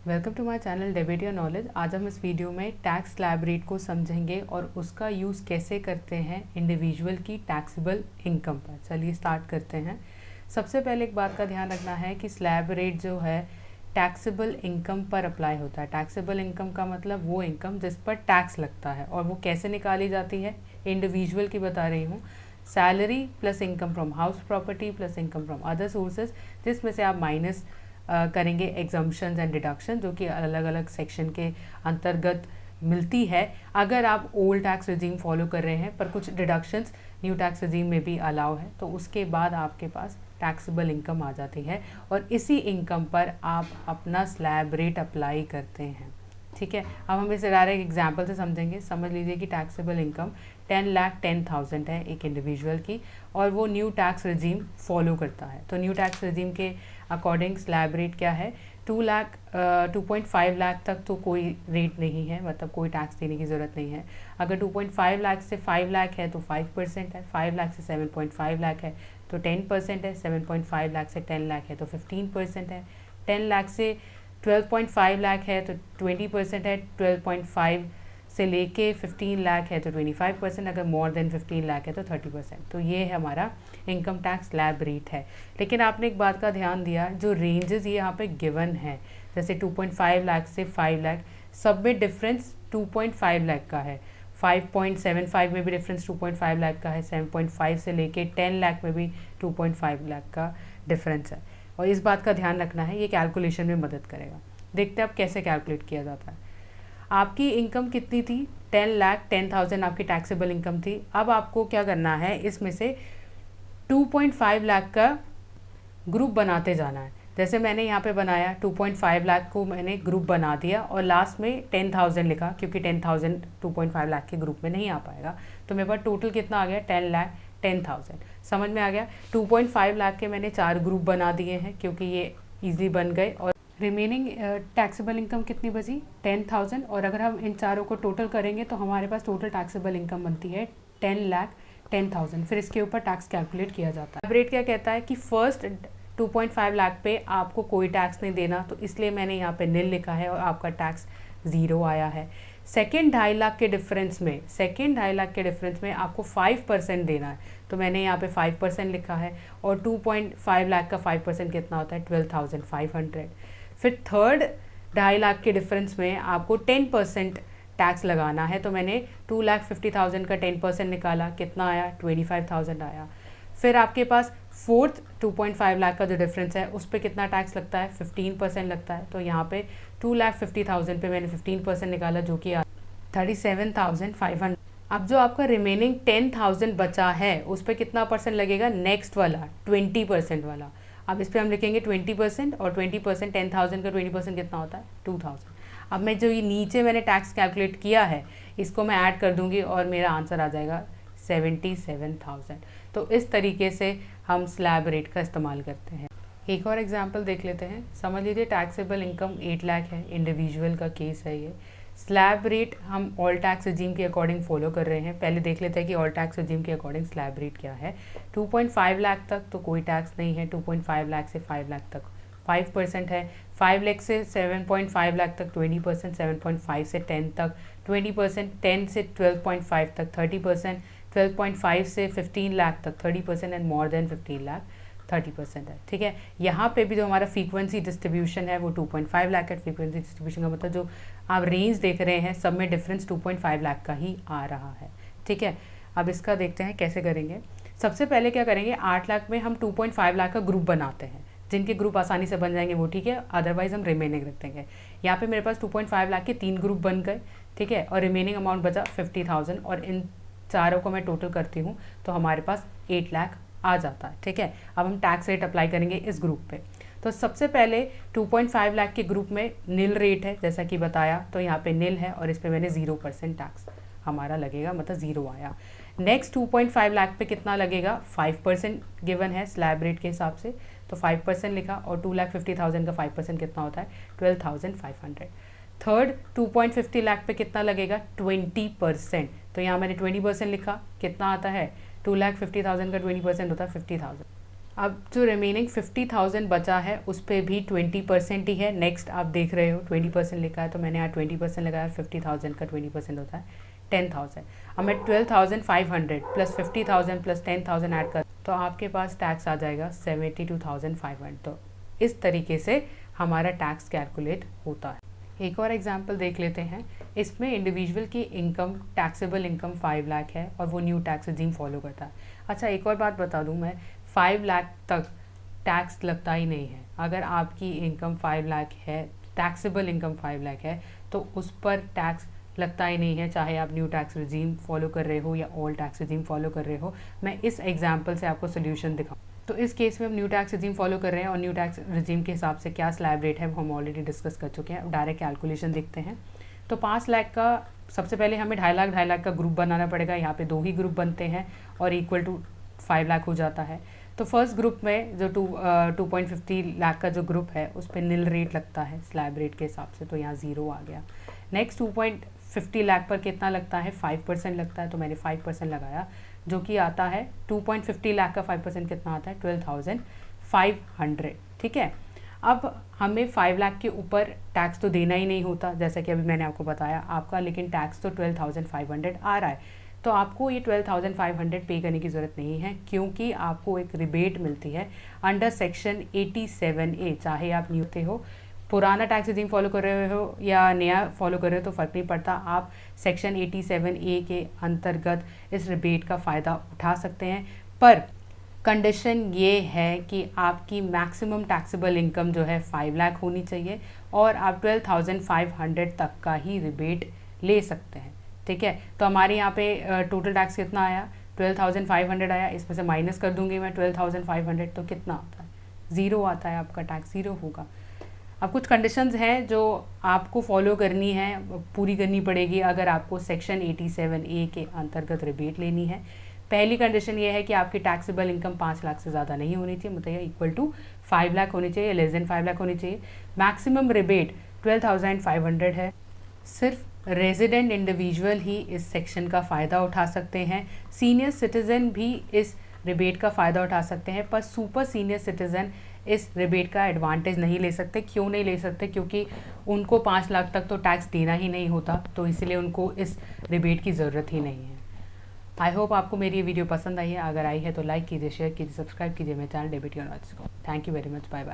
Welcome to my channel debit your knowledge. आज हम इस वीडियो में टैक्स स्लैब रेट को समझेंगे और उसका यूज़ कैसे करते हैं इंडिविजुअल की टैक्सेबल इनकम पर। चलिए स्टार्ट करते हैं। सबसे पहले एक बात का ध्यान रखना है कि स्लैब रेट जो है टैक्सेबल इनकम पर अप्लाई होता है। टैक्सेबल इनकम का मतलब वो इनकम जिस पर टैक्स लगता है, और वो कैसे निकाली जाती है, इंडिविजुअल की बता रही हूँ। Salary plus income from house property plus income from other sources, जिसमें से आप माइनस करेंगे एग्जम्पशंस एंड डिडक्शन, जो कि अलग अलग सेक्शन के अंतर्गत मिलती है अगर आप ओल्ड टैक्स रिजीम फॉलो कर रहे हैं, पर कुछ डिडक्शंस न्यू टैक्स रिजीम में भी अलाउ है। तो उसके बाद आपके पास टैक्सेबल इनकम आ जाती है और इसी इनकम पर आप अपना स्लैब रेट अप्लाई करते हैं। ठीक है, अब हम इसे डायरेक्ट एग्जाम्पल से समझेंगे। समझ लीजिए कि टैक्सेबल इनकम 10,10,000 है एक इंडिविजुअल की, और वो न्यू टैक्स रिजीम फॉलो करता है। तो न्यू टैक्स रिजीम के अकॉर्डिंग स्लैब रेट क्या है, 2.5 लाख तक तो कोई रेट नहीं है, मतलब कोई टैक्स देने की ज़रूरत नहीं है। अगर 2.5 लाख से 5 लाख है तो 5% है, 5 लाख से 7.5 लाख है तो 10% है, 7.5 लाख से 10 लाख है तो 15% है, 10 लाख से 12.5 लाख है तो 20% है, 12.5 से लेके 15 लाख है तो 25%, अगर मोर देन 15 लाख है तो 30%। तो ये है हमारा इनकम टैक्स स्लैब रेट है। लेकिन आपने एक बात का ध्यान दिया, जो रेंजेस ये यहाँ पे गिवन है, जैसे 2.5 लाख से 5 लाख, सब में डिफरेंस 2.5 लाख का है। 5.75 में भी डिफरेंस 2.5 लाख का है, 7.5 से लेके 10 लाख में भी 2.5 लाख का डिफरेंस है। और इस बात का ध्यान रखना है, ये कैलकुलेशन में मदद करेगा। देखते हैं अब कैसे कैलकुलेट किया जाता है। आपकी इनकम कितनी थी, 10,10,000 आपकी टैक्सेबल इनकम थी। अब आपको क्या करना है, इसमें से 2.5 लाख का ग्रुप बनाते जाना है। जैसे मैंने यहाँ पे बनाया 2.5 लाख को मैंने ग्रुप बना दिया और लास्ट में 10,000 लिखा, क्योंकि 10,000 2.5 लाख के ग्रुप में नहीं आ पाएगा। तो मेरे पास टोटल कितना आ गया, 10,10,000। समझ में आ गया। 2.5 लाख के मैंने 4 ग्रुप बना दिए हैं क्योंकि ये ईजिली बन गए। और रिमेनिंग टैक्सेबल इनकम कितनी बची, 10,000। और अगर हम इन चारों को टोटल करेंगे तो हमारे पास टोटल टैक्सेबल इनकम बनती है 10,10,000। फिर इसके ऊपर टैक्स कैलकुलेट किया जाता है। रेट क्या कहता है कि फर्स्ट 2.5 लाख पे आपको कोई टैक्स नहीं देना, तो इसलिए मैंने यहाँ पे नील लिखा है और आपका टैक्स 0 आया है। सेकेंड 2.5 लाख के डिफरेंस में आपको 5% देना है, तो मैंने यहाँ पे 5% लिखा है। और 2.5 लाख का 5% कितना होता है, 12,500। फिर थर्ड 2.5 लाख के डिफरेंस में आपको 10% टैक्स लगाना है, तो मैंने 2,50,000 का 10% निकाला, कितना आया, 25,000 आया। फिर आपके पास फोर्थ 2.5 लाख का जो डिफरेंस है उस पर कितना टैक्स लगता है, 15% लगता है। तो यहाँ पे 2,50,000 पे मैंने 15% निकाला, जो कि 37,500। अब जो आपका रिमेनिंग 10,000 बचा है उस पर कितना परसेंट लगेगा, नेक्स्ट वाला 20% वाला। अब इस पर हम लिखेंगे 20%, और 20% 10,000 का 20% कितना होता है, 2,000। अब मैं जो ये नीचे मैंने टैक्स कैलकुलेट किया है इसको मैं ऐड कर दूंगी और मेरा आंसर आ जाएगा 77,000। तो इस तरीके से हम स्लैब रेट का इस्तेमाल करते हैं। एक और एग्जांपल देख लेते हैं। समझ लीजिए टैक्सेबल इनकम 8 लाख है, इंडिविजुअल का केस है ये। स्लैब रेट हम ऑल टैक्स रिजीम के अकॉर्डिंग फॉलो कर रहे हैं। पहले देख लेते हैं कि ऑल टैक्स रिजीम के अकॉर्डिंग स्लैब रेट क्या है। 2.5 लाख तक तो कोई टैक्स नहीं है, 2.5 लाख से 5 लाख तक 5% है, 5 लाख से 7.5 लाख तक 20%, 7.5 से 10 तक 20%, 10 से 12.5 तक 30%, 12.5 से 15 लाख तक 30%, एंड मोर देन 15 लाख 30% है। ठीक है, यहाँ पे भी जो हमारा फ्रीक्वेंसी डिस्ट्रीब्यूशन है वो 2.5 लाख है। फ्रीक्वेंसी डिस्ट्रीब्यूशन का मतलब जो आप रेंज देख रहे हैं सब में डिफरेंस 2.5 लाख का ही आ रहा है। ठीक है, अब इसका देखते हैं कैसे करेंगे। सबसे पहले क्या करेंगे, 8 लाख में हम 2.5 लाख का ग्रुप बनाते हैं। जिनके ग्रुप आसानी से बन जाएंगे वो ठीक है, अदरवाइज हम रिमेनिंग रख देंगे। यहाँ पे मेरे पास 2.5 लाख के 3 ग्रुप बन गए। ठीक है, और रिमेनिंग अमाउंट बचा 50,000, और इन चारों को मैं टोटल करती हूँ तो हमारे पास 8 लाख आ जाता है। ठीक है, अब हम टैक्स रेट अप्लाई करेंगे इस ग्रुप पे। तो सबसे पहले 2.5 लाख के ग्रुप में नील रेट है, जैसा कि बताया, तो यहाँ पे नील है और इस पे मैंने 0% टैक्स हमारा लगेगा, मतलब 0 आया। नेक्स्ट 2.5 लाख पे कितना लगेगा, 5% गिवन है स्लैब रेट के हिसाब से, तो 5% लिखा। और 2,50,000 का 5% कितना होता है, 12,500। थर्ड 2.50 लाख पे कितना लगेगा, 20%, तो यहाँ मैंने 20% लिखा, कितना आता है, 2,50,000 का 20% होता है 50,000। अब जो रिमेनिंग 50,000 बचा है उस पर भी 20% ही है। नेक्स्ट आप देख रहे हो 20% लिखा है, तो मैंने यहाँ 20% लगाया। 50,000 का 20% होता है 10,000। अब मैं 12,500 प्लस 50,000 प्लस 10,000 ऐड कर, तो आपके पास टैक्स आ जाएगा 72,500। तो इस तरीके से हमारा टैक्स कैलकुलेट होता है। एक और एग्जांपल देख लेते हैं। इसमें इंडिविजुअल की इनकम, टैक्सेबल इनकम 5 लाख है और वो न्यू टैक्स रिजीम फॉलो करता है। अच्छा, एक और बात बता दूं मैं, 5 लाख तक टैक्स लगता ही नहीं है। अगर आपकी इनकम 5 लाख है, टैक्सेबल इनकम 5 लाख है, तो उस पर टैक्स लगता ही नहीं है, चाहे आप न्यू टैक्स रिजीम फॉलो कर रहे हो या ओल्ड टैक्स रिजीम फॉलो कर रहे हो। मैं इस एग्जाम्पल से आपको सोल्यूशन दिखाऊँ। तो इस केस में हम न्यू टैक्स रिजीम फॉलो कर रहे हैं और न्यू टैक्स रिजीम के हिसाब से क्या स्लैब रेट है हम ऑलरेडी डिस्कस कर चुके हैं। डायरेक्ट कैलकुलेशन देखते हैं। तो 5 लाख का सबसे पहले हमें 2.5 लाख का ग्रुप बनाना पड़ेगा। यहाँ पे 2 ही ग्रुप बनते हैं और इक्वल टू 5 लाख हो जाता है। तो फर्स्ट ग्रुप में जो 2.50 लाख का जो ग्रुप है उस पर नील रेट लगता है स्लैब रेट के हिसाब से, तो यहाँ 0 आ गया। नेक्स्ट 2.50 लाख पर कितना लगता है, 5% लगता है, तो मैंने 5% लगाया, जो कि आता है 2.50 लाख का 5% कितना आता है, 12,500। ठीक है। अब हमें 5 लाख के ऊपर टैक्स तो देना ही नहीं होता, जैसा कि अभी मैंने आपको बताया आपका, लेकिन टैक्स तो 12,500 आ रहा है। तो आपको ये 12,500 पे करने की ज़रूरत नहीं है, क्योंकि आपको एक रिबेट मिलती है अंडर सेक्शन 87A। चाहे आप न्यू हो, पुराना टैक्स रिजीम फॉलो कर रहे हो या नया फॉलो कर रहे हो, तो फ़र्क नहीं पड़ता। आप सेक्शन 87A के अंतर्गत इस रिबेट का फ़ायदा उठा सकते हैं। पर कंडीशन ये है कि आपकी मैक्सिमम टैक्सेबल इनकम जो है 5 लाख होनी चाहिए और आप 12,500 तक का ही रिबेट ले सकते हैं। ठीक है। तो हमारे यहाँ पे टोटल टैक्स कितना आया, 12,500 आया। इसमें से माइनस कर दूंगी मैं 12,500, तो कितना आता है, 0 आता है। आपका टैक्स 0 होगा। अब कुछ कंडीशंस हैं जो आपको फॉलो करनी है, पूरी करनी पड़ेगी अगर आपको सेक्शन 87A के अंतर्गत रिबेट लेनी है। पहली कंडीशन ये है कि आपकी टैक्सेबल इनकम 5 लाख से ज़्यादा नहीं होनी चाहिए, मतलब इक्वल टू 5 लाख होनी चाहिए, लेस देन 5 लाख होनी चाहिए। मैक्सिमम रिबेट 12,500 है। सिर्फ रेजिडेंट इंडिविजुअल ही इस सेक्शन का फ़ायदा उठा सकते हैं। सीनियर सिटीज़न भी इस रिबेट का फ़ायदा उठा सकते हैं, पर सुपर सीनियर सिटीज़न इस रिबेट का एडवांटेज नहीं ले सकते। क्यों नहीं ले सकते, क्योंकि उनको 5 लाख तक तो टैक्स देना ही नहीं होता, तो इसलिए उनको इस रिबेट की ज़रूरत ही नहीं है। आई होप आपको मेरी ये वीडियो पसंद आई है। अगर आई है तो लाइक कीजिए, शेयर कीजिए, सब्सक्राइब कीजिए मेरे चैनल डेबिट योर नॉलेज को। Thank you very much, bye bye.